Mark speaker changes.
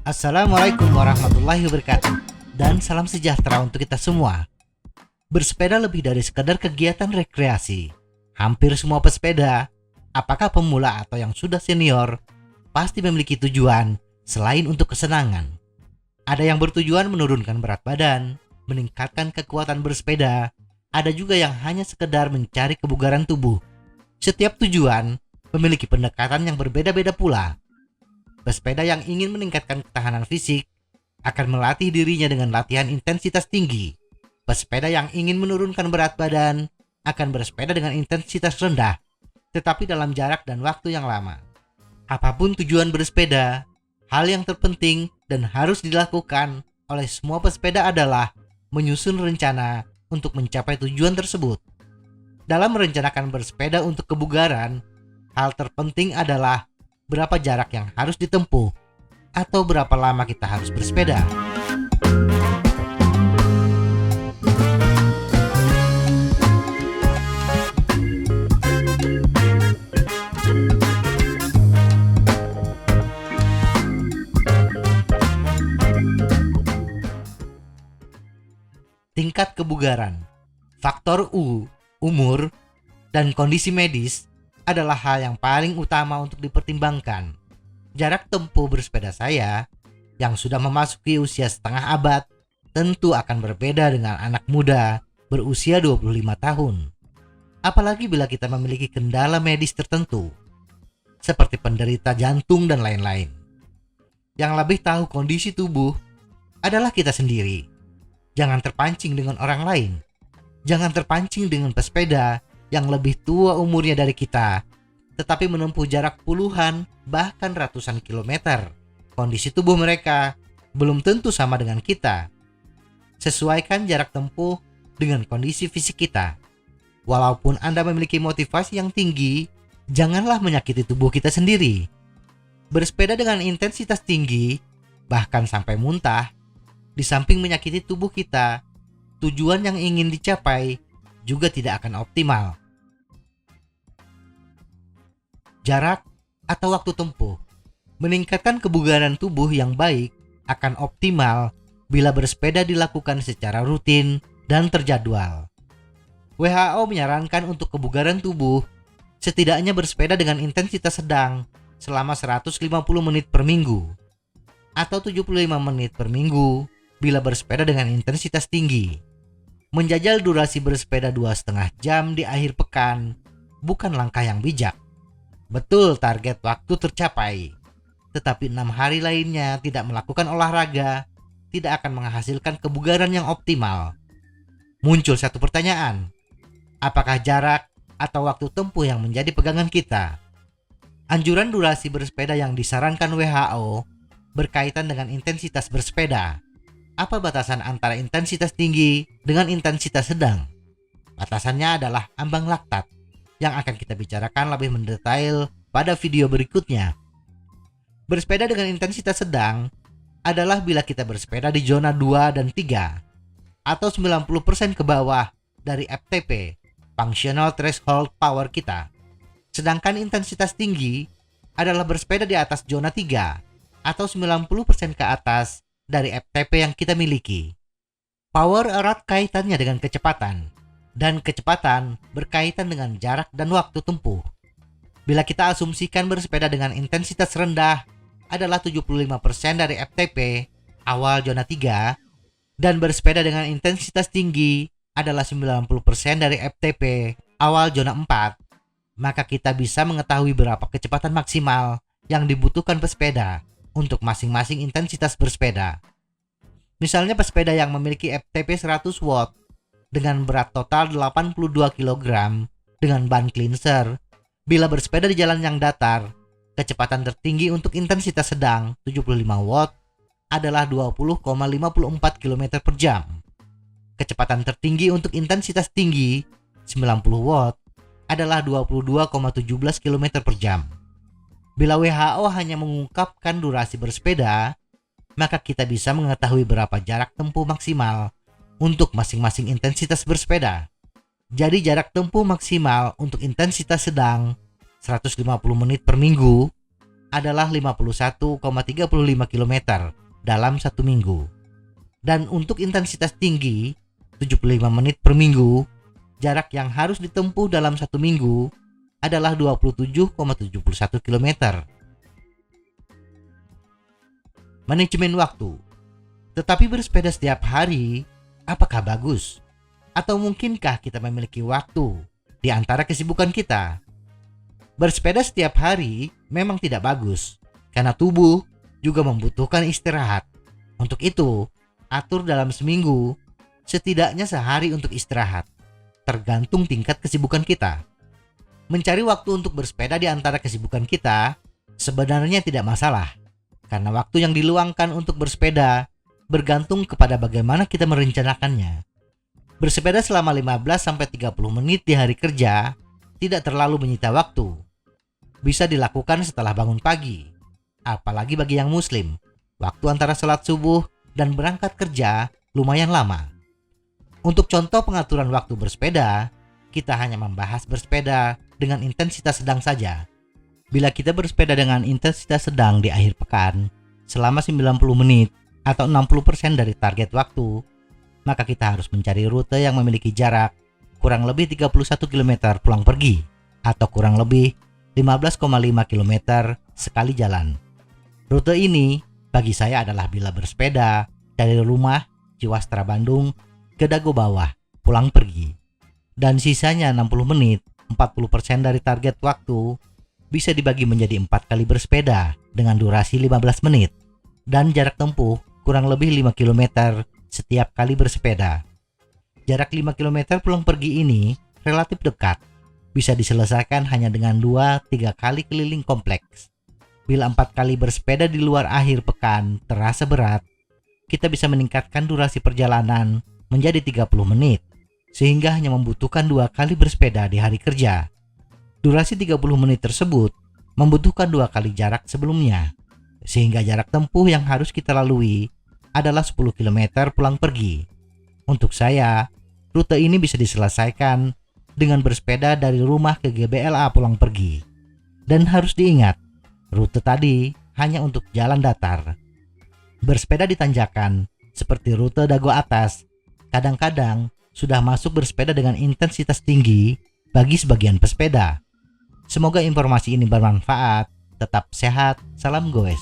Speaker 1: Assalamualaikum warahmatullahi wabarakatuh, dan salam sejahtera untuk kita semua. Bersepeda lebih dari sekedar kegiatan rekreasi. Hampir semua pesepeda, apakah pemula atau yang sudah senior, pasti memiliki tujuan selain untuk kesenangan. Ada yang bertujuan menurunkan berat badan, meningkatkan kekuatan bersepeda, ada juga yang hanya sekedar mencari kebugaran tubuh. Setiap tujuan memiliki pendekatan yang berbeda-beda pula. Pesepeda yang ingin meningkatkan ketahanan fisik akan melatih dirinya dengan latihan intensitas tinggi. Pesepeda yang ingin menurunkan berat badan akan bersepeda dengan intensitas rendah, tetapi dalam jarak dan waktu yang lama. Apapun tujuan bersepeda, hal yang terpenting dan harus dilakukan oleh semua pesepeda adalah menyusun rencana untuk mencapai tujuan tersebut. Dalam merencanakan bersepeda untuk kebugaran, hal terpenting adalah berapa jarak yang harus ditempuh atau berapa lama kita harus bersepeda. Tingkat kebugaran, faktor umur, dan kondisi medis adalah hal yang paling utama untuk dipertimbangkan. Jarak tempuh bersepeda saya yang sudah memasuki usia setengah abad tentu akan berbeda dengan anak muda berusia 25 tahun. Apalagi bila kita memiliki kendala medis tertentu, seperti penderita jantung dan lain-lain. Yang lebih tahu kondisi tubuh adalah kita sendiri. Jangan terpancing dengan orang lain. Jangan terpancing dengan pesepeda yang lebih tua umurnya dari kita, tetapi menempuh jarak puluhan bahkan ratusan kilometer. Kondisi tubuh mereka belum tentu sama dengan kita. Sesuaikan jarak tempuh dengan kondisi fisik kita. Walaupun Anda memiliki motivasi yang tinggi, janganlah menyakiti tubuh kita sendiri. Bersepeda dengan intensitas tinggi, bahkan sampai muntah, di samping menyakiti tubuh kita, tujuan yang ingin dicapai juga tidak akan optimal. Jarak atau waktu tempuh. Meningkatkan kebugaran tubuh yang baik akan optimal bila bersepeda dilakukan secara rutin dan terjadwal. WHO menyarankan untuk kebugaran tubuh setidaknya bersepeda dengan intensitas sedang selama 150 menit per minggu atau 75 menit per minggu bila bersepeda dengan intensitas tinggi. Menjajal durasi bersepeda 2,5 jam di akhir pekan bukan langkah yang bijak. Betul, target waktu tercapai, tetapi 6 hari lainnya tidak melakukan olahraga tidak akan menghasilkan kebugaran yang optimal. Muncul satu pertanyaan, apakah jarak atau waktu tempuh yang menjadi pegangan kita? Anjuran durasi bersepeda yang disarankan WHO berkaitan dengan intensitas bersepeda. Apa batasan antara intensitas tinggi dengan intensitas sedang? Batasannya adalah ambang laktat, yang akan kita bicarakan lebih mendetail pada video berikutnya. Bersepeda dengan intensitas sedang adalah bila kita bersepeda di zona 2 dan 3 atau 90% ke bawah dari FTP, Functional Threshold Power kita. Sedangkan intensitas tinggi adalah bersepeda di atas zona 3 atau 90% ke atas dari FTP yang kita miliki. Power erat kaitannya dengan kecepatan, dan kecepatan berkaitan dengan jarak dan waktu tempuh. Bila kita asumsikan bersepeda dengan intensitas rendah adalah 75% dari FTP awal zona 3 dan bersepeda dengan intensitas tinggi adalah 90% dari FTP awal zona 4, maka kita bisa mengetahui berapa kecepatan maksimal yang dibutuhkan pesepeda untuk masing-masing intensitas bersepeda. Misalnya pesepeda yang memiliki FTP 100 watt dengan berat total 82 kg dengan ban cleanser, bila bersepeda di jalan yang datar, kecepatan tertinggi untuk intensitas sedang 75 watt adalah 20,54 km per jam. Kecepatan tertinggi untuk intensitas tinggi 90 watt adalah 22,17 km per jam. Bila WHO hanya mengungkapkan durasi bersepeda, maka kita bisa mengetahui berapa jarak tempuh maksimal untuk masing-masing intensitas bersepeda. Jadi jarak tempuh maksimal untuk intensitas sedang 150 menit per minggu adalah 51,35 km dalam satu minggu. Dan untuk intensitas tinggi, 75 menit per minggu, jarak yang harus ditempuh dalam satu minggu adalah 27,71 km. Manajemen waktu. Tetapi bersepeda setiap hari, apakah bagus? Atau mungkinkah kita memiliki waktu di antara kesibukan kita? Bersepeda setiap hari memang tidak bagus, karena tubuh juga membutuhkan istirahat. Untuk itu, atur dalam seminggu, setidaknya sehari untuk istirahat, tergantung tingkat kesibukan kita. Mencari waktu untuk bersepeda di antara kesibukan kita sebenarnya tidak masalah, karena waktu yang diluangkan untuk bersepeda bergantung kepada bagaimana kita merencanakannya. Bersepeda selama 15-30 menit di hari kerja tidak terlalu menyita waktu. Bisa dilakukan setelah bangun pagi, apalagi bagi yang muslim. Waktu antara sholat subuh dan berangkat kerja lumayan lama. Untuk contoh pengaturan waktu bersepeda, kita hanya membahas bersepeda dengan intensitas sedang saja. Bila kita bersepeda dengan intensitas sedang di akhir pekan selama 90 menit atau 60% dari target waktu, maka kita harus mencari rute yang memiliki jarak kurang lebih 31 km pulang pergi atau kurang lebih 15,5 km sekali jalan. Rute ini bagi saya adalah bila bersepeda dari rumah Ciwastra Bandung ke Dago Bawah pulang pergi. Dan sisanya 60 menit, 40% dari target waktu bisa dibagi menjadi 4 kali bersepeda dengan durasi 15 menit dan jarak tempuh kurang lebih 5 km setiap kali bersepeda. Jarak 5 km pulang pergi ini relatif dekat, bisa diselesaikan hanya dengan 2-3 kali keliling kompleks. Bila 4 kali bersepeda di luar akhir pekan terasa berat, kita bisa meningkatkan durasi perjalanan menjadi 30 menit, sehingga hanya membutuhkan 2 kali bersepeda di hari kerja. Durasi 30 menit tersebut membutuhkan 2 kali jarak sebelumnya, sehingga jarak tempuh yang harus kita lalui adalah 10 km pulang pergi. Untuk saya, rute ini bisa diselesaikan dengan bersepeda dari rumah ke GBLA pulang pergi. Dan harus diingat, rute tadi hanya untuk jalan datar. Bersepeda di tanjakan, seperti rute Dago Atas, kadang-kadang sudah masuk bersepeda dengan intensitas tinggi bagi sebagian pesepeda. Semoga informasi ini bermanfaat. Tetap sehat, salam goes.